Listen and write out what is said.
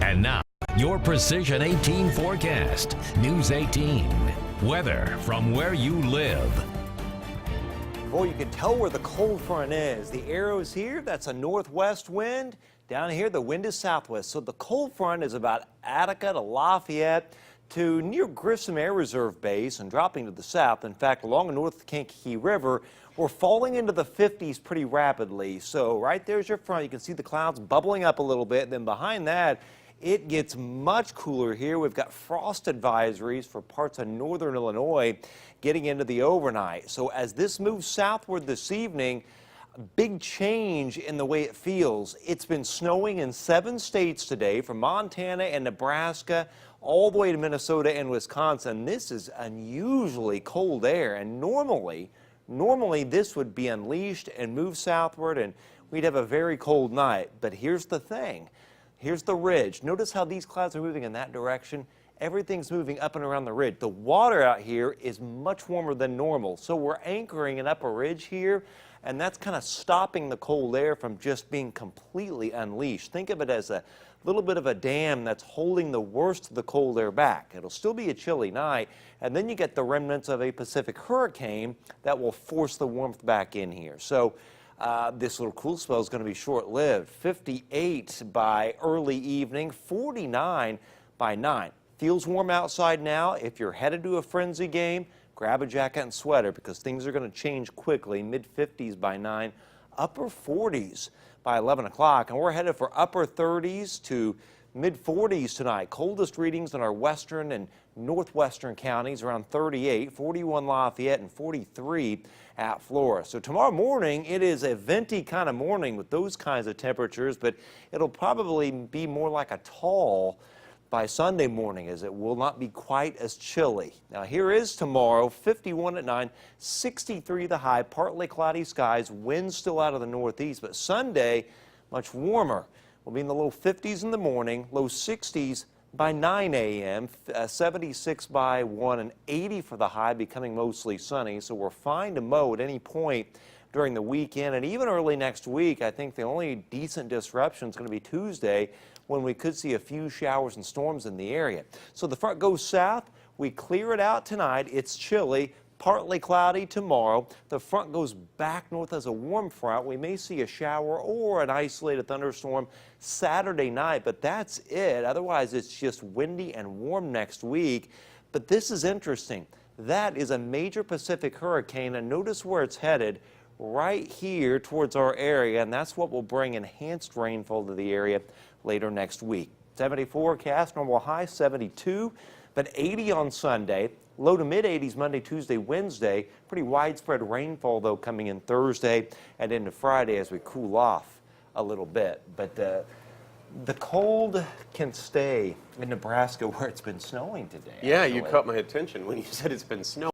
And now, your Precision 18 forecast. News 18. Weather from where you live. Boy, you can tell where the cold front is. The arrows here, that's a northwest wind. Down here, the wind is southwest. So the cold front is about Attica to Lafayette to near Grissom Air Reserve Base and dropping to the south. In fact, along the North Kankakee River, we're falling into the 50s pretty rapidly. So right there's your front. You can see the clouds bubbling up a little bit. Then behind that, it gets much cooler here. We've got frost advisories for parts of northern Illinois getting into the overnight. So as this moves southward this evening, a big change in the way it feels. It's been snowing in 7 states today, from Montana and Nebraska all the way to Minnesota and Wisconsin. This is unusually cold air, and normally this would be unleashed and move southward, and we'd have a very cold night. But here's the thing. Here's the ridge. Notice how these clouds are moving in that direction. Everything's moving up and around the ridge. The water out here is much warmer than normal, so we're anchoring an upper ridge here, and that's kind of stopping the cold air from just being completely unleashed. Think of it as a little bit of a dam that's holding the worst of the cold air back. It'll still be a chilly night, and then you get the remnants of a Pacific hurricane that will force the warmth back in here. So this little cool spell is going to be short-lived. 58 by early evening, 49 by 9. Feels warm outside now. If you're headed to a Frenzy game, grab a jacket and sweater because things are going to change quickly. Mid-50s by 9, upper 40s by 11 o'clock. And we're headed for upper 30s to mid-40s tonight. Coldest readings in our western and northwestern counties, around 38, 41 Lafayette, and 43 at Flora. So tomorrow morning, it is a venti kind of morning with those kinds of temperatures, but it'll probably be more like a tall by Sunday morning, as it will not be quite as chilly. Now here is tomorrow, 51 at 9, 63 the high, partly cloudy skies, winds still out of the northeast, but Sunday, much warmer. We'll be in the low 50s in the morning, low 60s by 9 a.m., 76 by 1, and 80 for the high, becoming mostly sunny. So we're fine to mow at any point during the weekend, and even early next week. I think the only decent disruption is going to be Tuesday, when we could see a few showers and storms in the area. So the front goes south. We clear it out tonight. It's chilly, partly cloudy tomorrow. The front goes back north as a warm front. We may see a shower or an isolated thunderstorm Saturday night, but that's it. Otherwise, it's just windy and warm next week. But this is interesting. That is a major Pacific hurricane, and notice where it's headed, right here towards our area, and that's what will bring enhanced rainfall to the area later next week. 70 forecast, normal high 72, but 80 on Sunday, low to mid 80s Monday, Tuesday, Wednesday. Pretty widespread rainfall though coming in Thursday and into Friday as we cool off a little bit. But the cold can stay in Nebraska where it's been snowing today. Yeah, actually. you caught my attention when you said it's been snowing.